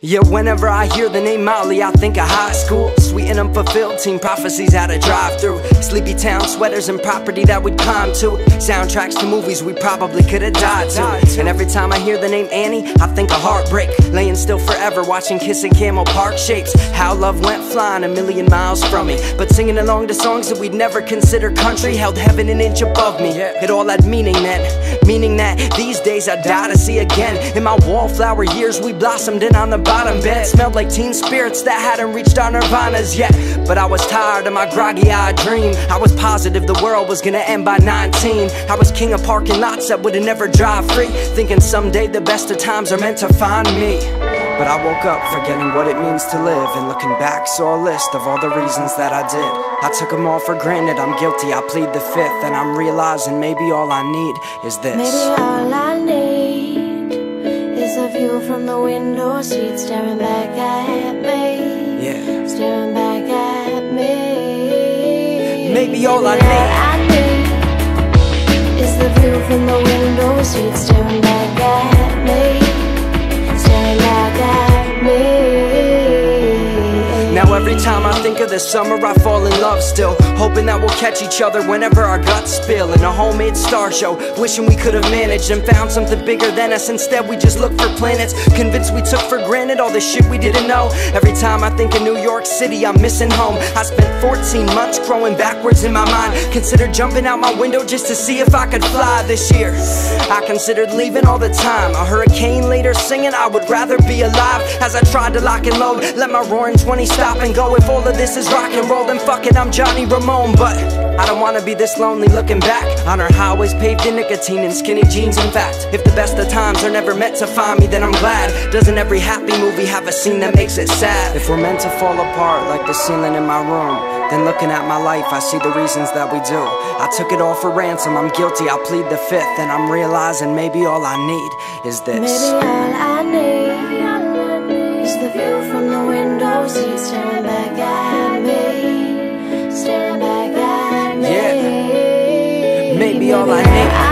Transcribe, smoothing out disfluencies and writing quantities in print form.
Yeah, whenever I hear the name Molly, I think of high school. Sweet and unfulfilled teen prophecies at a drive-thru. Sleepy town sweaters and property that we'd climb to. Soundtracks to movies we probably could have died to. And every time I hear the name Annie, I think of heartbreak. Laying still forever, watching Kissing Camel Park shapes. How love went flying a million miles from me. But singing along to songs that we'd never consider country held heaven an inch above me. It all had meaning then. Meaning that these days I'd die to see again. In my wallflower years we blossomed in on the bottom bed. Smelled like teen spirits that hadn't reached our nirvanas yet. But I was tired of my groggy-eyed dream. I was positive the world was gonna end by 19. I was king of parking lots that would've never drive free, thinking someday the best of times are meant to find me. But I woke up forgetting what it means to live, and looking back saw a list of all the reasons that I did. I took them all for granted, I'm guilty, I plead the fifth. And I'm realizing maybe all I need is this. Maybe all I need is a view from the window seat, staring back at me. Yeah. Staring back at me. Maybe all I need is the view from the window seat, staring back at me. Staring back at me. Now every time I think of the summer I fall in love still, hoping that we'll catch each other whenever our guts spill. In a homemade star show, wishing we could have managed and found something bigger than us. Instead we just look for planets, convinced we took for granted all the shit we didn't know. Every time I think of New York City I'm missing home. I spent 14 months growing backwards in my mind. Considered jumping out my window just to see if I could fly this year. I considered leaving all the time. A hurricane later singing I would rather be alive. As I tried to lock and load, let my roaring 20 stop and go. If all of this is rock and roll, then fuck it, I'm Johnny Ramone. But I don't wanna be this lonely looking back on our highways paved in nicotine and skinny jeans. In fact, if the best of times are never meant to find me, then I'm glad. Doesn't every happy movie have a scene that makes it sad? If we're meant to fall apart like the ceiling in my room, then looking at my life I see the reasons that we do. I took it all for ransom, I'm guilty, I plead the fifth. And I'm realizing maybe all I need is this. Maybe all I need is the view from the window seat, staring back at me. Staring back at me. Yeah. Maybe all I need